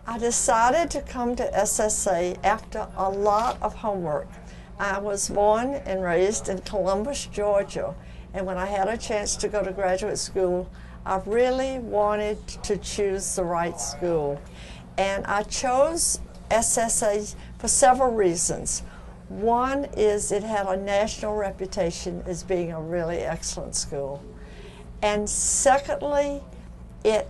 I decided to come to SSA after a lot of homework. I was born and raised in Columbus, Georgia, and when I had a chance to go to graduate school, I really wanted to choose the right school. And I chose SSA for several reasons. One is it had a national reputation as being a really excellent school. And secondly, it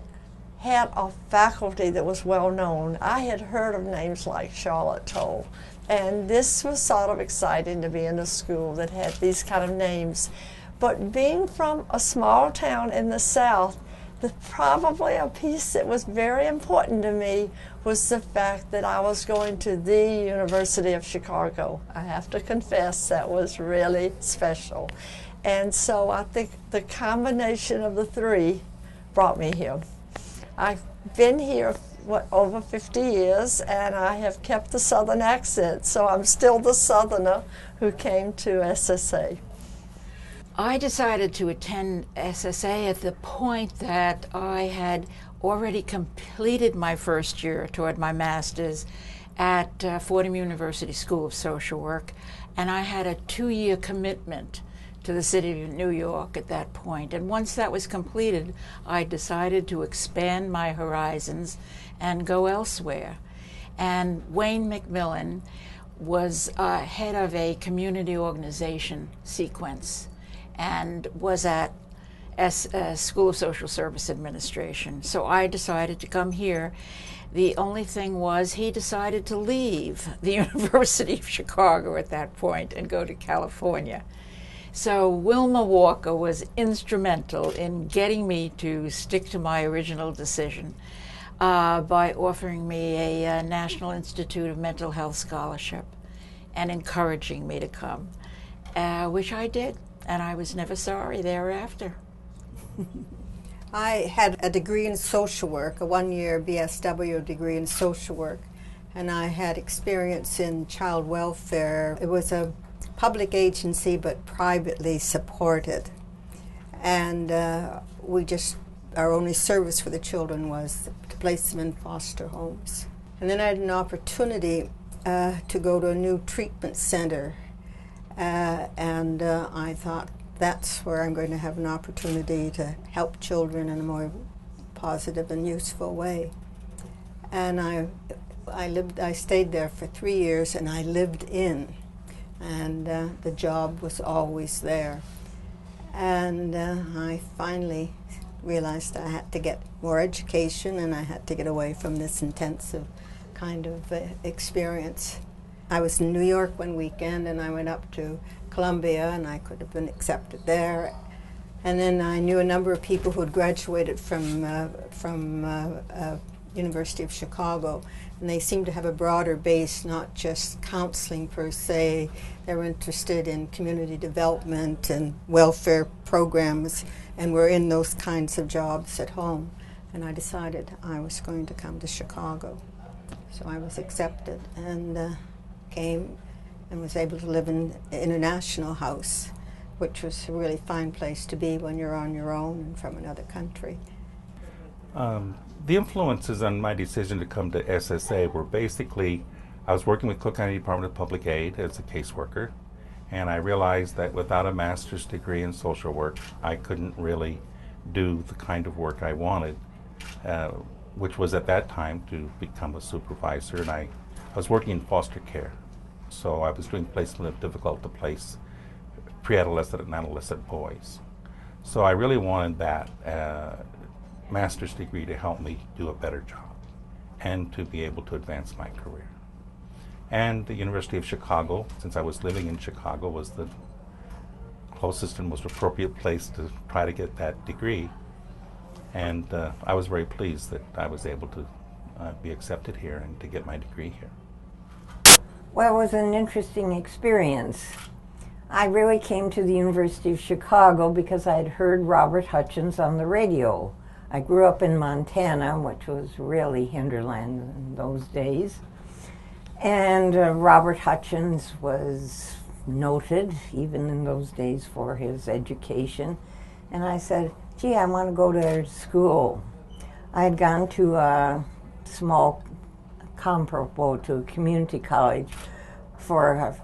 had a faculty that was well known. I had heard of names like Charlotte Toll, and this was sort of exciting to be in a school that had these kind of names. But being from a small town in the South, probably a piece that was very important to me was the fact that I was going to the University of Chicago. I have to confess that was really special. And so I think the combination of the three brought me here. I've been here, over 50 years, and I have kept the Southern accent, so I'm still the Southerner who came to SSA. I decided to attend SSA at the point that I had already completed my first year toward my master's at Fordham University School of Social Work, and I had a 2-year commitment to the city of New York at that point. And once that was completed, I decided to expand my horizons and go elsewhere. And Wayne McMillan was head of a community organization sequence and was at School of Social Service Administration. So I decided to come here. The only thing was he decided to leave the University of Chicago at that point and go to California. So Wilma Walker was instrumental in getting me to stick to my original decision by offering me a National Institute of Mental Health scholarship and encouraging me to come, which I did. And I was never sorry thereafter. I had a degree in social work, a 1-year BSW degree in social work, and I had experience in child welfare. It was a public agency but privately supported. And our only service for the children was to place them in foster homes. And then I had an opportunity to go to a new treatment center. And I thought that's where I'm going to have an opportunity to help children in a more positive and useful way. And I stayed there for 3 years, and I lived in, and the job was always there. And I finally realized I had to get more education, and I had to get away from this intensive kind of experience. I was in New York one weekend, and I went up to Columbia, and I could have been accepted there. And then I knew a number of people who had graduated from University of Chicago, and they seemed to have a broader base, not just counseling per se. They were interested in community development and welfare programs, and were in those kinds of jobs at home. And I decided I was going to come to Chicago. So I was accepted and came and was able to live in International House, which was a really fine place to be when you're on your own and from another country. The influences on my decision to come to SSA were basically, I was working with Cook County Department of Public Aid as a caseworker, and I realized that without a master's degree in social work, I couldn't really do the kind of work I wanted, which was at that time to become a supervisor, and I was working in foster care. So I was doing placement of difficult to place pre-adolescent and adolescent boys. So I really wanted that master's degree to help me do a better job and to be able to advance my career. And the University of Chicago, since I was living in Chicago, was the closest and most appropriate place to try to get that degree. And I was very pleased that I was able to be accepted here and to get my degree here. Well, it was an interesting experience. I really came to the University of Chicago because I had heard Robert Hutchins on the radio. I grew up in Montana, which was really hinterland in those days. And Robert Hutchins was noted, even in those days, for his education. And I said, gee, I want to go to school. I had gone to a small comparable to a community college for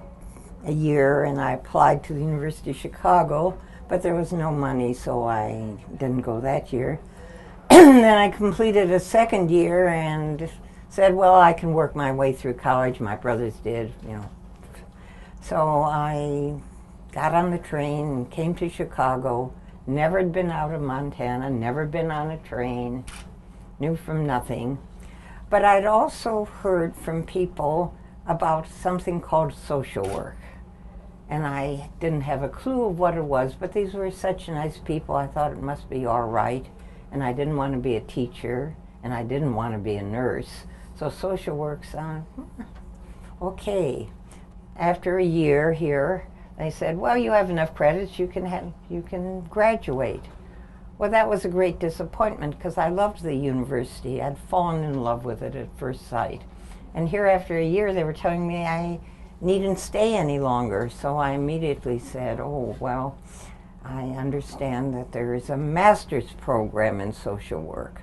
a year, and I applied to the University of Chicago, but there was no money, so I didn't go that year. Then I completed a second year and said, well, I can work my way through college. My brothers did, you know. So I got on the train and came to Chicago. Never had been out of Montana, never been on a train, knew from nothing. But I'd also heard from people about something called social work. And I didn't have a clue of what it was, but these were such nice people, I thought it must be all right. And I didn't want to be a teacher, and I didn't want to be a nurse. So social work sounded okay. After a year here, they said, well, you have enough credits, you can graduate. Well, that was a great disappointment because I loved the university. I'd fallen in love with it at first sight. And here after a year, they were telling me I needn't stay any longer. So I immediately said, oh, well, I understand that there is a master's program in social work.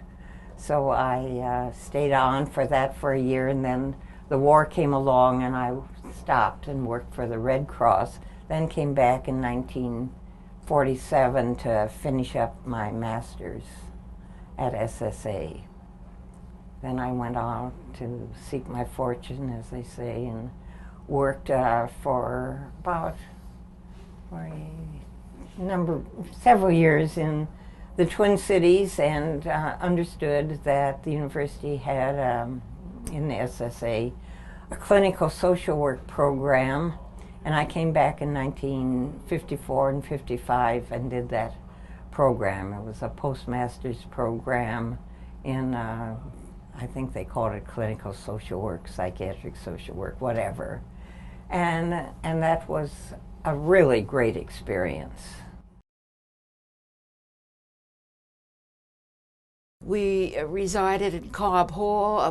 So I stayed on for that for a year, and then the war came along and I stopped and worked for the Red Cross, then came back in 1947 to finish up my master's at SSA. Then I went on to seek my fortune, as they say, and worked for about several years in the Twin Cities, and understood that the university had, in the SSA, a clinical social work program, and I came back in 1954 and 55 and did that program. It was a postmaster's program in, I think they called it clinical social work, psychiatric social work, whatever. And that was a really great experience. We resided in Cobb Hall.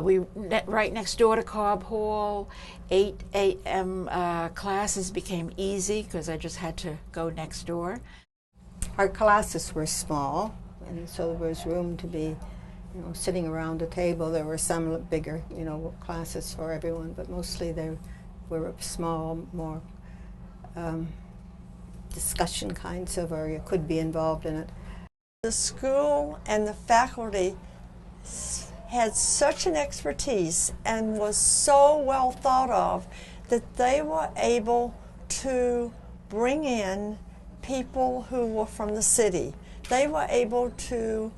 Right next door to Cobb Hall. 8 a.m. Classes became easy because I just had to go next door. Our classes were small, and so there was room to be, you know, sitting around a table. There were some bigger, you know, classes for everyone, but mostly they were small, more discussion kinds of, or you could be involved in it. The school and the faculty had such an expertise and was so well thought of that they were able to bring in people who were from the city. They were able to,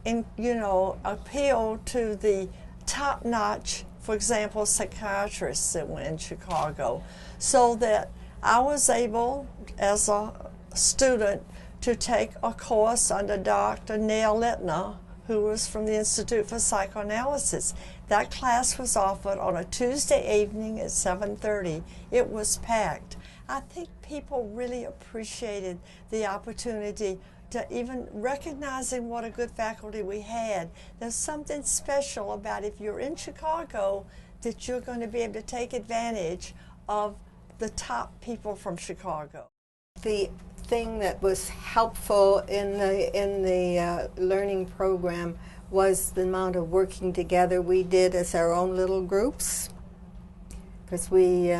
appeal to the top-notch, for example, psychiatrists that were in Chicago, so that I was able, as a student, to take a course under Dr. Neil Littner, who was from the Institute for Psychoanalysis. That class was offered on a Tuesday evening at 7:30. It was packed. I think people really appreciated the opportunity to even recognizing what a good faculty we had. There's something special about if you're in Chicago that you're going to be able to take advantage of the top people from Chicago. The thing that was helpful in the learning program was the amount of working together we did as our own little groups, because we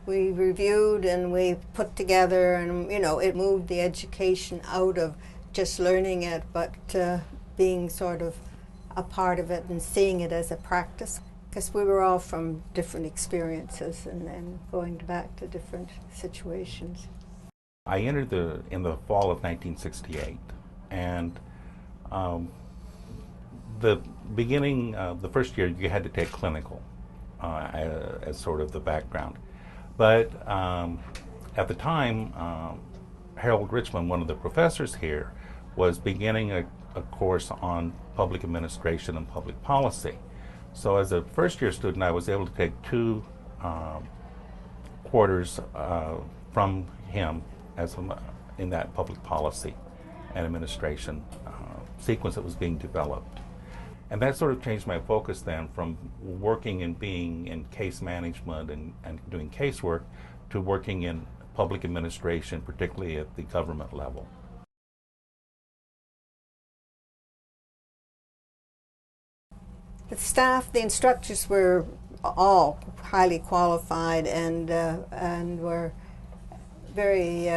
reviewed and we put together, and it moved the education out of just learning it, but being sort of a part of it and seeing it as a practice. Because we were all from different experiences and going back to different situations. I entered in the fall of 1968, and the beginning, the first year, you had to take clinical as sort of the background. But at the time, Harold Richmond, one of the professors here, was beginning a course on public administration and public policy. So as a first-year student, I was able to take 2 quarters from him in that public policy and administration sequence that was being developed. And that sort of changed my focus then from working and being in case management and doing casework to working in public administration, particularly at the government level. The staff, the instructors were all highly qualified and were very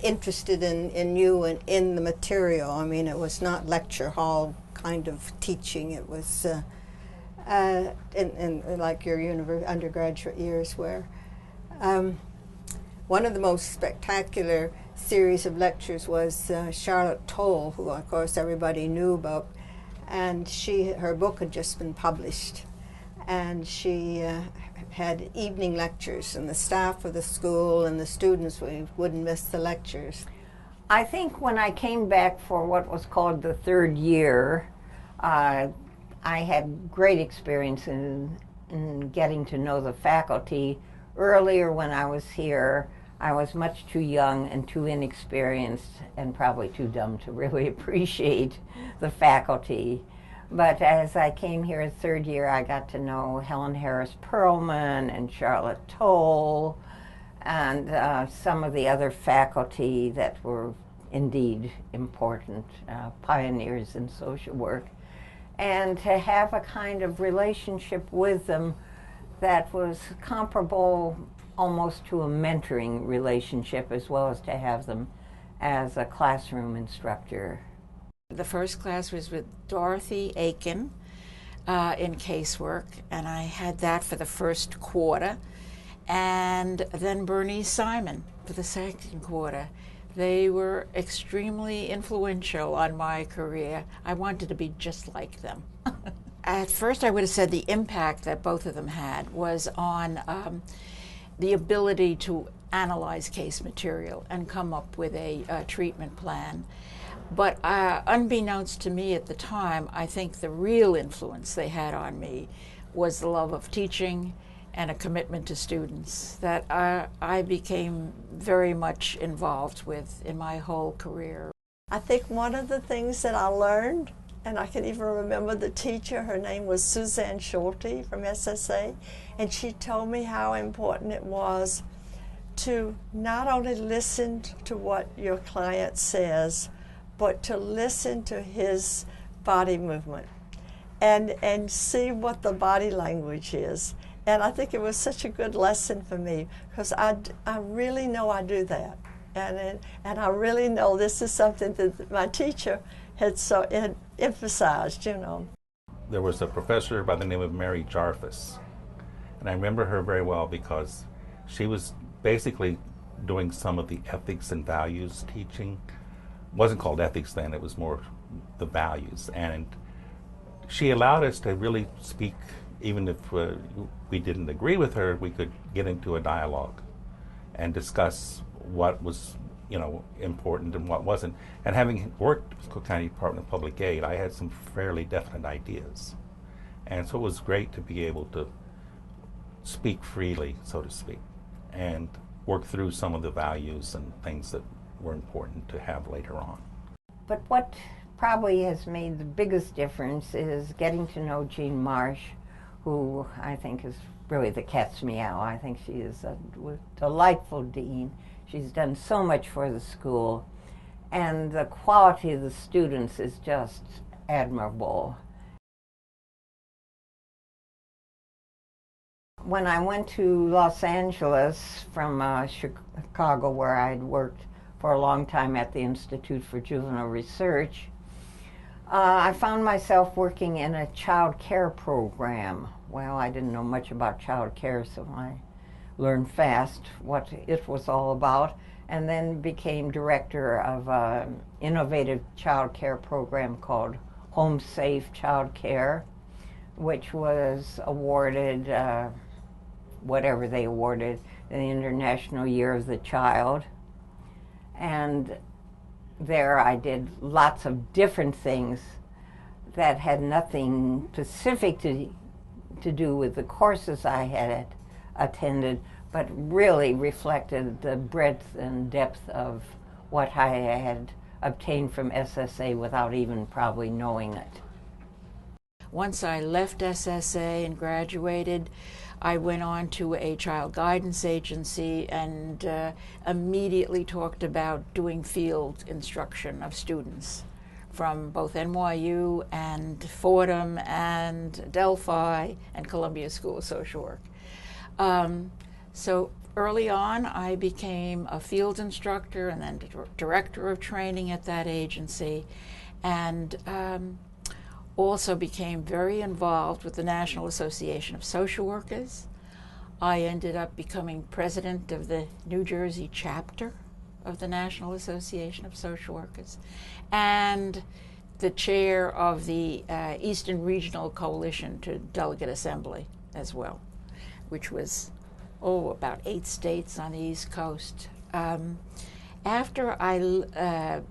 interested in you and in the material. I mean, it was not lecture hall kind of teaching. It was in like your undergraduate years were. One of the most spectacular series of lectures was Charlotte Toll, who of course everybody knew about, and her book had just been published, and she had evening lectures, and the staff of the school and the students wouldn't miss the lectures. I think when I came back for what was called the third year, I had great experience in getting to know the faculty. Earlier when I was here, I was much too young and too inexperienced and probably too dumb to really appreciate the faculty. But as I came here third year, I got to know Helen Harris Perlman and Charlotte Toll and some of the other faculty that were indeed important pioneers in social work. And to have a kind of relationship with them that was comparable almost to a mentoring relationship, as well as to have them as a classroom instructor. The first class was with Dorothy Aiken in casework, and I had that for the first quarter, and then Bernice Simon for the second quarter. They were extremely influential on my career. I wanted to be just like them. At first, I would have said the impact that both of them had was on the ability to analyze case material and come up with a treatment plan. But unbeknownst to me at the time, I think the real influence they had on me was the love of teaching and a commitment to students that I became very much involved with in my whole career. I think one of the things that I learned, and I can even remember the teacher, her name was Suzanne Schulte from SSA, and she told me how important it was to not only listen to what your client says, but to listen to his body movement and see what the body language is. And I think it was such a good lesson for me, because I really know I do that. And I really know this is something that my teacher had emphasized, you know. There was a professor by the name of Mary Jarvis, and I remember her very well because she was basically doing some of the ethics and values teaching. It wasn't called ethics then, it was more the values. And she allowed us to really speak, even if we didn't agree with her, we could get into a dialogue and discuss what was, you know, important and what wasn't. And having worked with Cook County Department of Public Aid, I had some fairly definite ideas. And so it was great to be able to speak freely, so to speak, and work through some of the values and things that were important to have later on. But what probably has made the biggest difference is getting to know Jean Marsh, who I think is really the cat's meow. I think she is a delightful dean. She's done so much for the school, and the quality of the students is just admirable. When I went to Los Angeles from Chicago, where I'd worked for a long time at the Institute for Juvenile Research, I found myself working in a child care program. Well, I didn't know much about child care, so I learned fast what it was all about, and then became director of an innovative child care program called Home Safe Child Care, which was awarded whatever they awarded, the International Year of the Child. And there I did lots of different things that had nothing specific to do with the courses I had attended, but really reflected the breadth and depth of what I had obtained from SSA without even probably knowing it. Once I left SSA and graduated, I went on to a child guidance agency and immediately talked about doing field instruction of students from both NYU and Fordham and Delphi and Columbia School of Social Work. So early on, I became a field instructor and then director of training at that agency, and also became very involved with the National Association of Social Workers. I ended up becoming president of the New Jersey chapter of the National Association of Social Workers, and the chair of the Eastern Regional Coalition to Delegate Assembly as well, which was, about 8 states on the East Coast. After I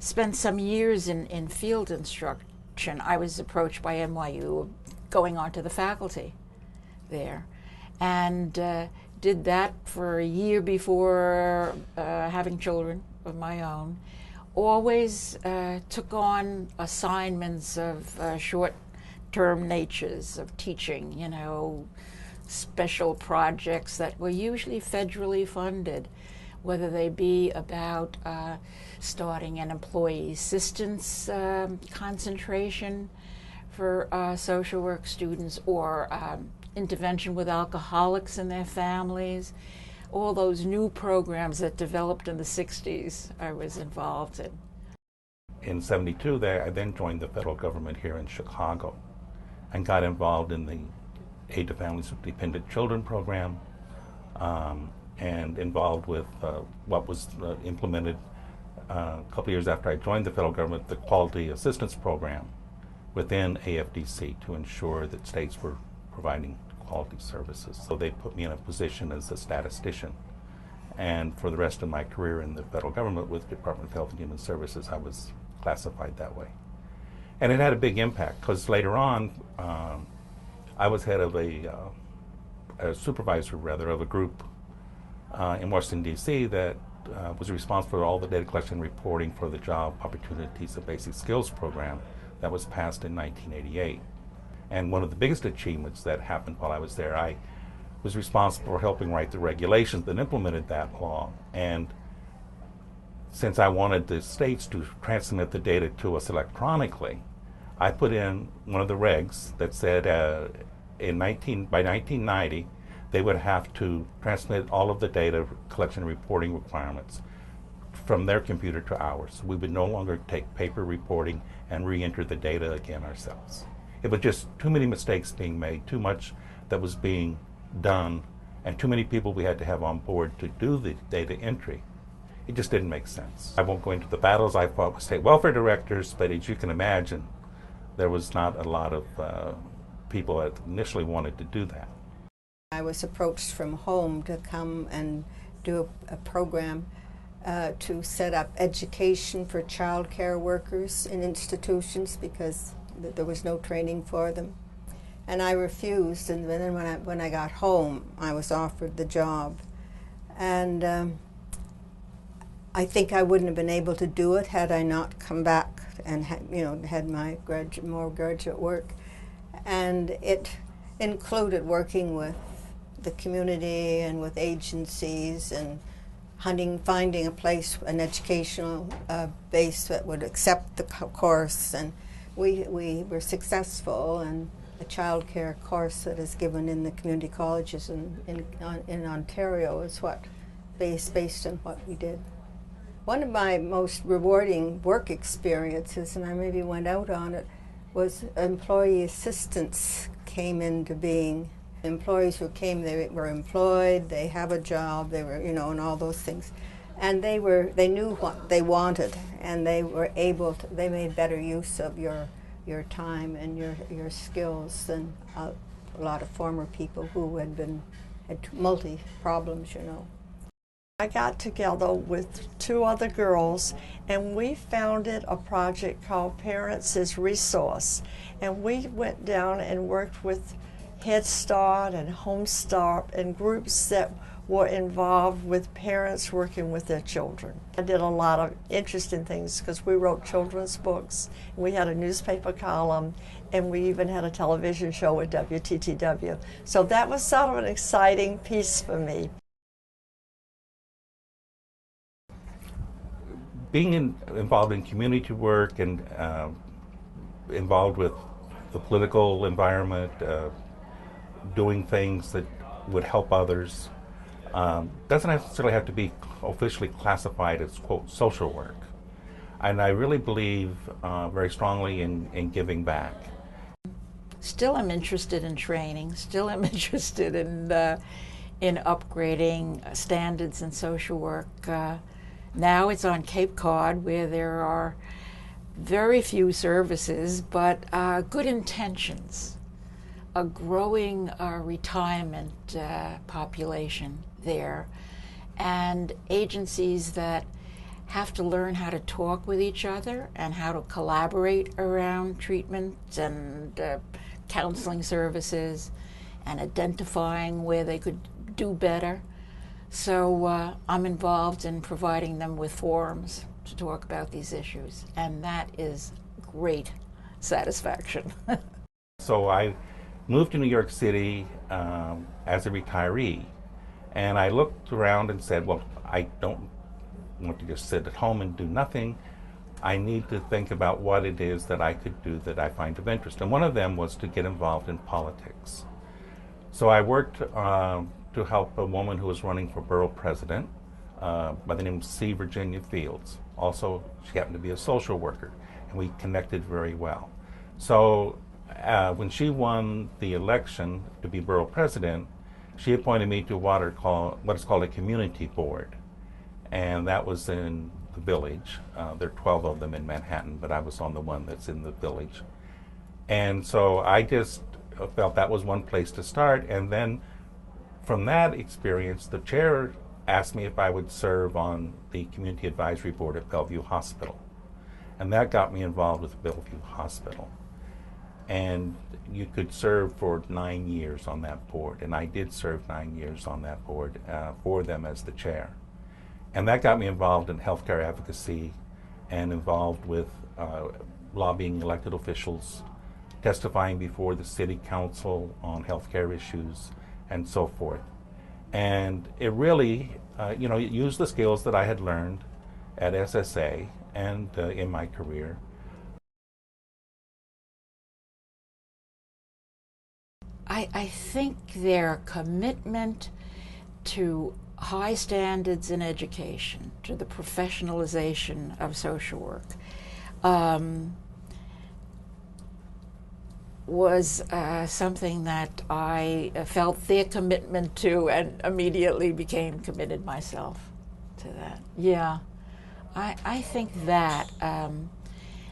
spent some years in field instruction, I was approached by NYU going on to the faculty there, and did that for a year before having children of my own. Always took on assignments of short-term natures of teaching, special projects that were usually federally funded, whether they be about starting an employee assistance concentration for social work students, or intervention with alcoholics and their families. All those new programs that developed in the 60s I was involved in. In '72, I then joined the federal government here in Chicago and got involved in the Aid to Families with Dependent Children program, and involved with what was implemented a couple years after I joined the federal government, the Quality Assistance Program within AFDC, to ensure that states were providing quality services. So they put me in a position as a statistician. And for the rest of my career in the federal government with the Department of Health and Human Services, I was classified that way. And it had a big impact, because later on, I was head of a supervisor rather, of a group in Washington, D.C. that was responsible for all the data collection and reporting for the Job Opportunities and Basic Skills program that was passed in 1988. And one of the biggest achievements that happened while I was there, I was responsible for helping write the regulations that implemented that law. And since I wanted the states to transmit the data to us electronically, I put in one of the regs that said by 1990, they would have to transmit all of the data collection and reporting requirements from their computer to ours. We would no longer take paper reporting and re-enter the data again ourselves. It was just too many mistakes being made, too much that was being done, and too many people we had to have on board to do the data entry. It just didn't make sense. I won't go into the battles I fought with state welfare directors, but as you can imagine, there was not a lot of people that initially wanted to do that. I was approached from home to come and do a program to set up education for child care workers in institutions, because there was no training for them. And I refused, and then when I got home, I was offered the job. And I think I wouldn't have been able to do it had I not come back and had my more graduate work. And it included working with the community and with agencies and finding a place, an educational base that would accept the course. And we were successful, and a child care course that is given in the community colleges in Ontario is based on what we did. One of my most rewarding work experiences, and I maybe went out on it, was employee assistance came into being. Employees who came, they were employed, they have a job, they were, and all those things. And they knew what they wanted, and they were able to, they made better use of your time and your skills than a lot of former people who had multi-problems, I got together with 2 other girls, and we founded a project called Parents as Resource. And we went down and worked with Head Start and Home Start and groups that were involved with parents working with their children. I did a lot of interesting things because we wrote children's books, we had a newspaper column, and we even had a television show with WTTW. So that was sort of an exciting piece for me. being involved in community work and involved with the political environment, doing things that would help others, doesn't necessarily have to be officially classified as, quote, social work. And I really believe very strongly in giving back. Still am interested in training, still am interested in upgrading standards in social work. Now it's on Cape Cod, where there are very few services, but good intentions. A growing retirement population there, and agencies that have to learn how to talk with each other and how to collaborate around treatment and counseling services and identifying where they could do better. So I'm involved in providing them with forums to talk about these issues, and that is great satisfaction. So I moved to New York City as a retiree, and I looked around and said, well, I don't want to just sit at home and do nothing. I need to think about what it is that I could do that I find of interest. And one of them was to get involved in politics. So I worked to help a woman who was running for borough president by the name of C. Virginia Fields. Also, she happened to be a social worker, and we connected very well. So when she won the election to be borough president, she appointed me to what is called a community board. And that was in the village. There are 12 of them in Manhattan, but I was on the one that's in the village. And so I just felt that was one place to start. And then from that experience, the chair asked me if I would serve on the community advisory board at Bellevue Hospital. And that got me involved with Bellevue Hospital. And you could serve for 9 years on that board. And I did serve 9 years on that board for them as the chair. And that got me involved in healthcare advocacy and involved with lobbying elected officials, testifying before the city council on healthcare issues, and so forth. And it really, used the skills that I had learned at SSA and in my career. I think their commitment to high standards in education, to the professionalization of social work, was something that I felt their commitment to and immediately became committed myself to that. Yeah, I think that,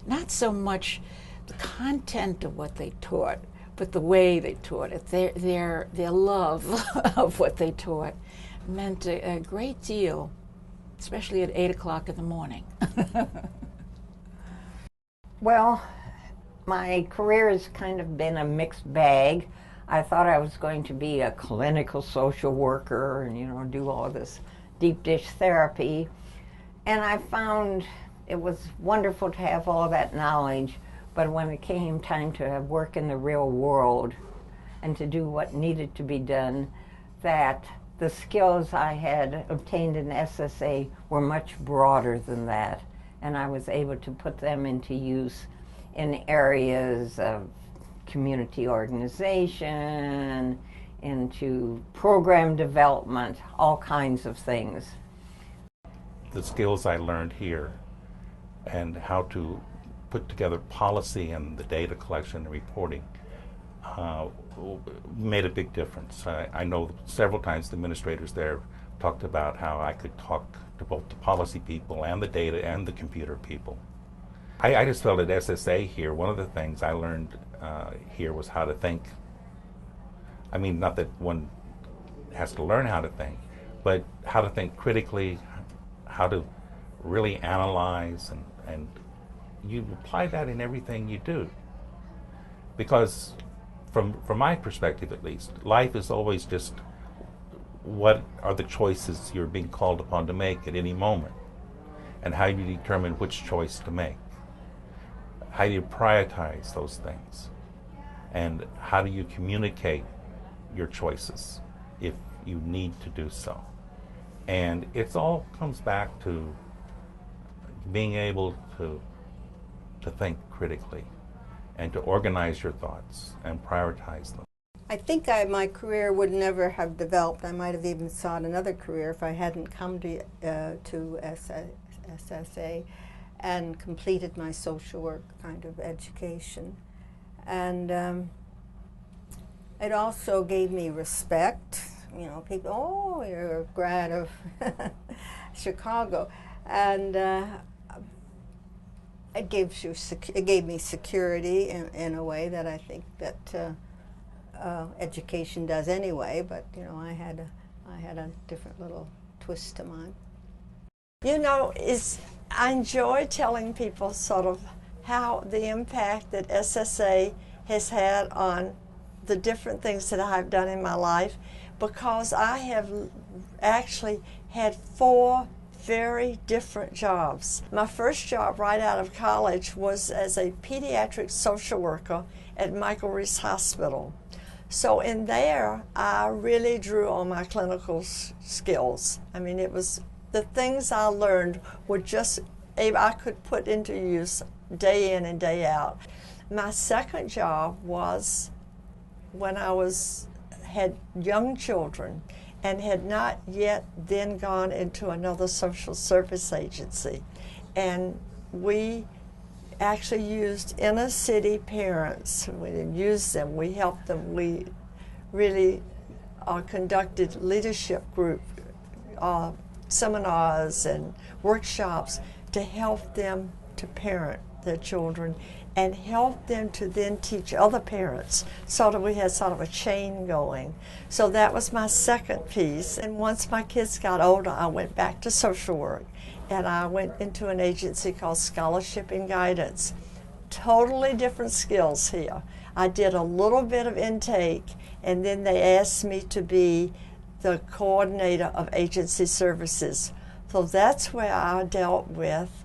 not so much the content of what they taught, but the way they taught it, their love of what they taught meant a great deal, especially at 8 o'clock in the morning. Well, my career has kind of been a mixed bag. I thought I was going to be a clinical social worker and, do all this deep dish therapy. And I found it was wonderful to have all that knowledge, but when it came time to work in the real world and to do what needed to be done, that the skills I had obtained in SSA were much broader than that. And I was able to put them into use in areas of community organization, into program development, all kinds of things. The skills I learned here and how to put together policy and the data collection and reporting made a big difference. I know several times the administrators there talked about how I could talk to both the policy people and the data and the computer people. I just felt at SSA here, one of the things I learned here was how to think. I mean, not that one has to learn how to think, but how to think critically, how to really analyze, and you apply that in everything you do. Because from my perspective at least, life is always just what are the choices you're being called upon to make at any moment, and how you determine which choice to make. How do you prioritize those things? And how do you communicate your choices if you need to do so? And it all comes back to being able to think critically and to organize your thoughts and prioritize them. I think my career would never have developed. I might have even sought another career if I hadn't come to SSA and completed my social work kind of education. And it also gave me respect. You know, people, oh, you're a grad of Chicago. And it gave me security in a way that I think that education does anyway, but you know, I had a different little twist to mine. You know, I enjoy telling people sort of how the impact that SSA has had on the different things that I've done in my life, because I have actually had 4 very different jobs. My first job right out of college was as a pediatric social worker at Michael Reese Hospital. So in there, I really drew on my clinical skills. I mean, it was the things I learned were just, I could put into use day in and day out. My second job was when I had young children and had not yet then gone into another social service agency. And we actually used inner city parents. We didn't use them, we helped them. We really conducted leadership group seminars and workshops to help them to parent their children and help them to then teach other parents, so that we had sort of a chain going. So that was my second piece. And once my kids got older, I went back to social work, and I went into an agency called Scholarship and Guidance. Totally different skills here. I did a little bit of intake, and then they asked me to be the coordinator of agency services. So that's where I dealt with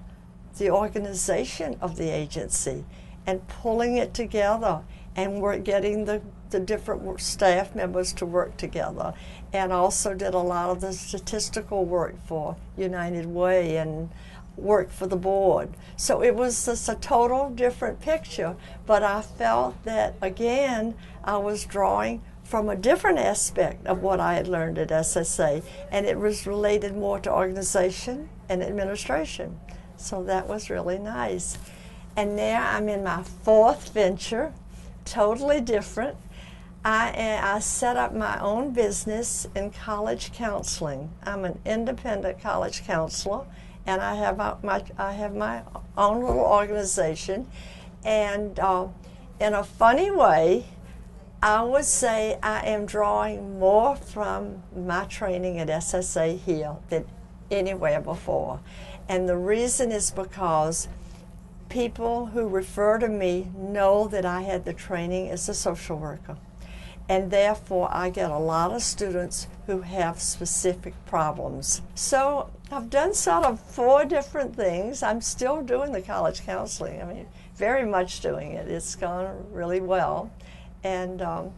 the organization of the agency and pulling it together, and we're getting the different staff members to work together, and also did a lot of the statistical work for United Way and work for the board. So it was just a total different picture, but I felt that, again, I was drawing from a different aspect of what I had learned at SSA, and it was related more to organization and administration. So that was really nice. And now I'm in my 4th venture, totally different. I set up my own business in college counseling. I'm an independent college counselor, and I have my own little organization. And in a funny way, I would say I am drawing more from my training at SSA here than anywhere before. And the reason is because people who refer to me know that I had the training as a social worker. And therefore, I get a lot of students who have specific problems. So I've done sort of 4 different things. I'm still doing the college counseling. I mean, very much doing it. It's gone really well. And I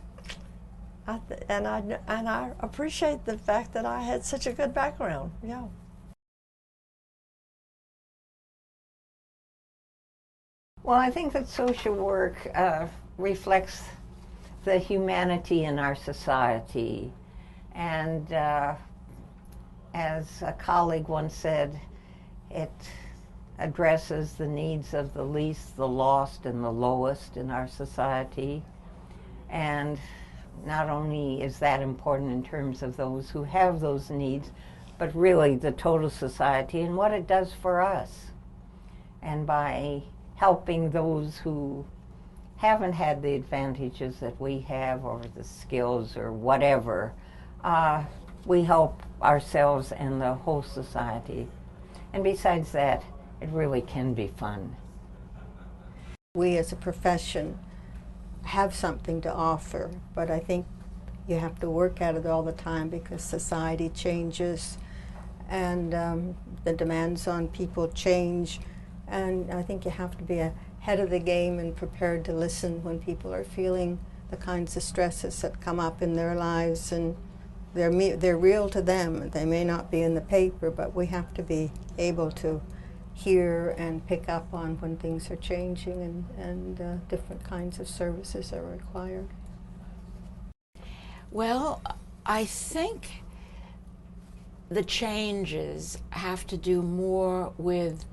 appreciate the fact that I had such a good background. Yeah. Well, I think that social work reflects the humanity in our society. And as a colleague once said, it addresses the needs of the least, the lost, and the lowest in our society. And not only is that important in terms of those who have those needs, but really the total society and what it does for us. And by helping those who haven't had the advantages that we have, or the skills or whatever, we help ourselves and the whole society. And besides that, it really can be fun. We as a profession have something to offer, but I think you have to work at it all the time because society changes and the demands on people change. And I think you have to be ahead of the game and prepared to listen when people are feeling the kinds of stresses that come up in their lives, and they're real to them. They may not be in the paper, but we have to be able to hear and pick up on when things are changing and different kinds of services are required. Well, I think the changes have to do more with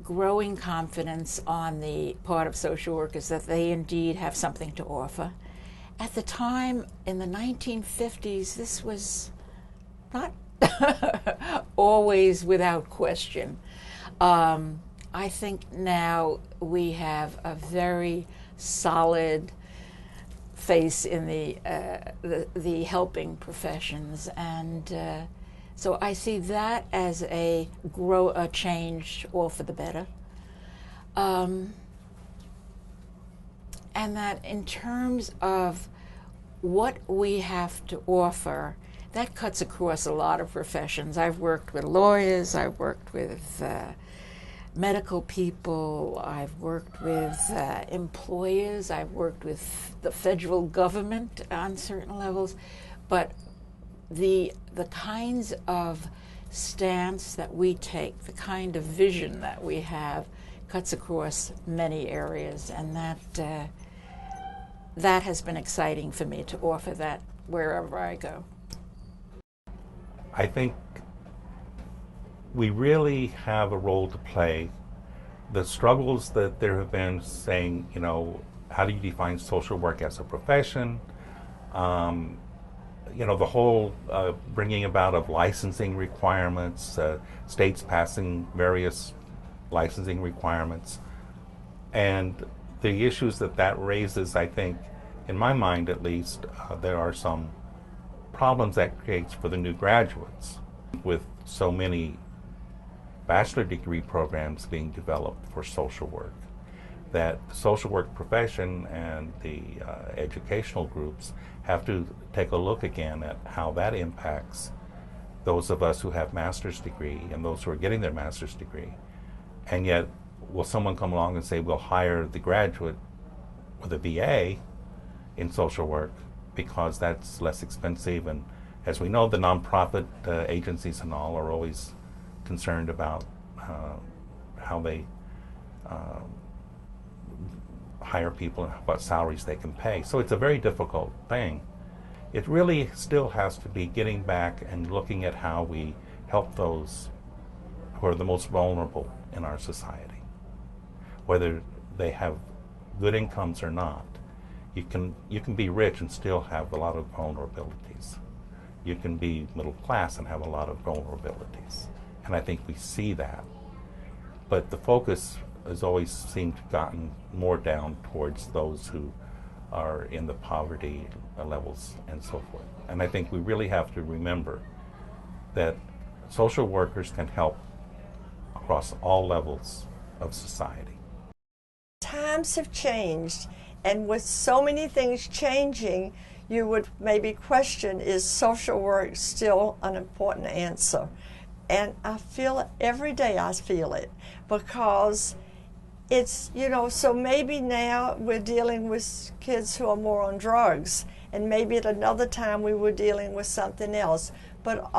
growing confidence on the part of social workers that they indeed have something to offer. At the time, in the 1950s, this was not always without question. I think now we have a very solid face in the helping professions, and so I see that as a change, all for the better. And that in terms of what we have to offer, that cuts across a lot of professions. I've worked with lawyers, I've worked with medical people, I've worked with employers, I've worked with the federal government on certain levels, but the kinds of stance that we take, the kind of vision that we have, cuts across many areas, and that has been exciting for me to offer that wherever I go. I think we really have a role to play. The struggles that there have been saying, you know, how do you define social work as a profession? You know, the whole bringing about of licensing requirements, states passing various licensing requirements, and the issues that raises, I think, in my mind at least, there are some problems that creates for the new graduates with so many bachelor degree programs being developed for social work, that the social work profession and the educational groups have to take a look again at how that impacts those of us who have master's degree and those who are getting their master's degree. And yet, will someone come along and say, we'll hire the graduate with a BA in social work because that's less expensive? And as we know, the nonprofit agencies and all are always concerned about how they hire people and what salaries they can pay. So it's a very difficult thing. It really still has to be getting back and looking at how we help those who are the most vulnerable in our society, whether they have good incomes or not. You can be rich and still have a lot of vulnerabilities. You can be middle class and have a lot of vulnerabilities. And I think we see that. But the focus has always seemed to gotten more down towards those who are in the poverty levels and so forth. And I think we really have to remember that social workers can help across all levels of society. Times have changed, and with so many things changing, you would maybe question, is social work still an important answer? And I feel it every day. I feel it because it's, you know, so maybe now we're dealing with kids who are more on drugs, and maybe at another time we were dealing with something else. But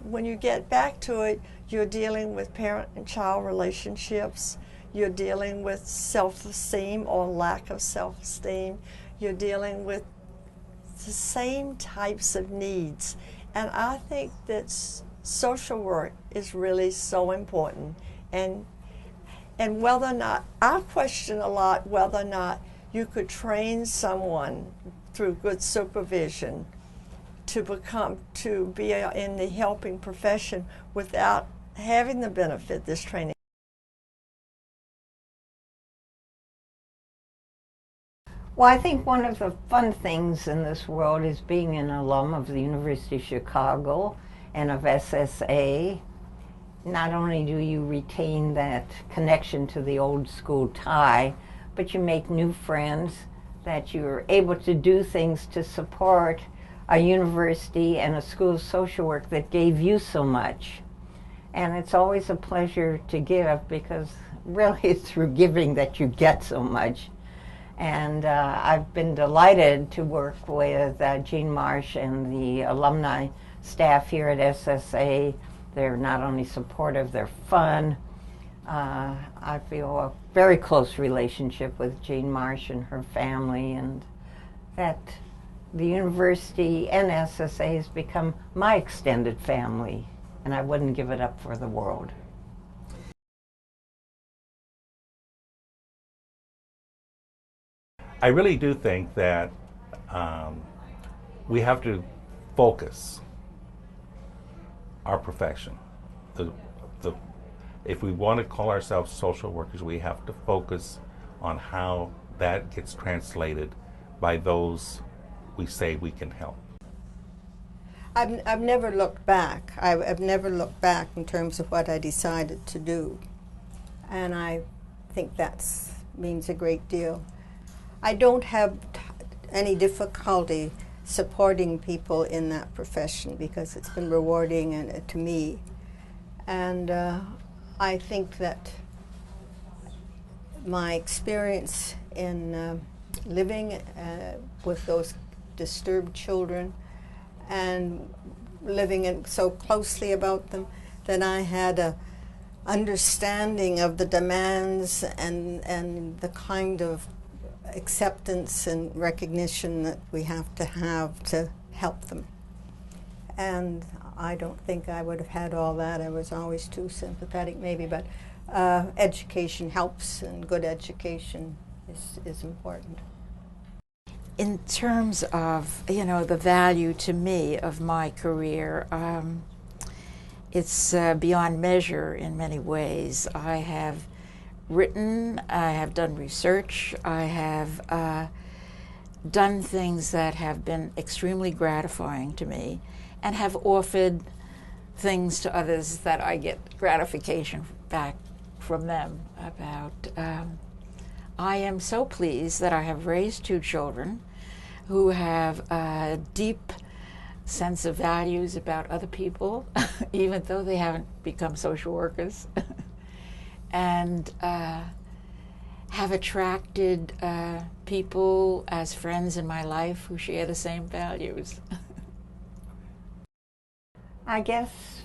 when you get back to it, you're dealing with parent and child relationships. You're dealing with self-esteem or lack of self-esteem. You're dealing with the same types of needs. And I think that social work is really so important. And whether or not, I question a lot whether or not you could train someone through good supervision to be in the helping profession without having the benefit this training. Well, I think one of the fun things in this world is being an alum of the University of Chicago and of SSA. Not only do you retain that connection to the old school tie, but you make new friends, that you're able to do things to support a university and a school of social work that gave you so much. And it's always a pleasure to give, because really it's through giving that you get so much. And I've been delighted to work with Jean Marsh and the alumni staff here at SSA. They're not only supportive, they're fun, I feel a very close relationship with Jane Marsh and her family, and that the university and SSA has become my extended family, and I wouldn't give it up for the world. I really do think that we have to focus our profession. If we want to call ourselves social workers, we have to focus on how that gets translated by those we say we can help. I've never looked back. I've never looked back in terms of what I decided to do. And I think that means a great deal. I don't have any difficulty supporting people in that profession because it's been rewarding and, to me. And I think that my experience in living with those disturbed children and living so closely about them, that I had a understanding of the demands and the kind of acceptance and recognition that we have to help them. And I don't think I would have had all that. I was always too sympathetic maybe, but education helps, and good education is important. In terms of, the value to me of my career, it's beyond measure in many ways. I have written, I have done research, I have done things that have been extremely gratifying to me, and have offered things to others that I get gratification back from them about. I am so pleased that I have raised 2 children who have a deep sense of values about other people, even though they haven't become social workers, and have attracted people as friends in my life who share the same values. I guess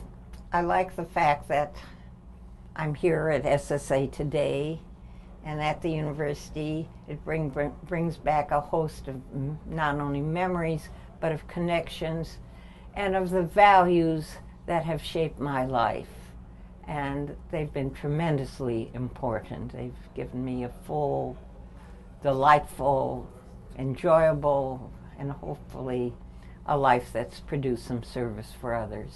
I like the fact that I'm here at SSA today, and at the university it brings back a host of not only memories but of connections and of the values that have shaped my life. And they've been tremendously important. They've given me a full, delightful, enjoyable, and hopefully a life that's produced some service for others.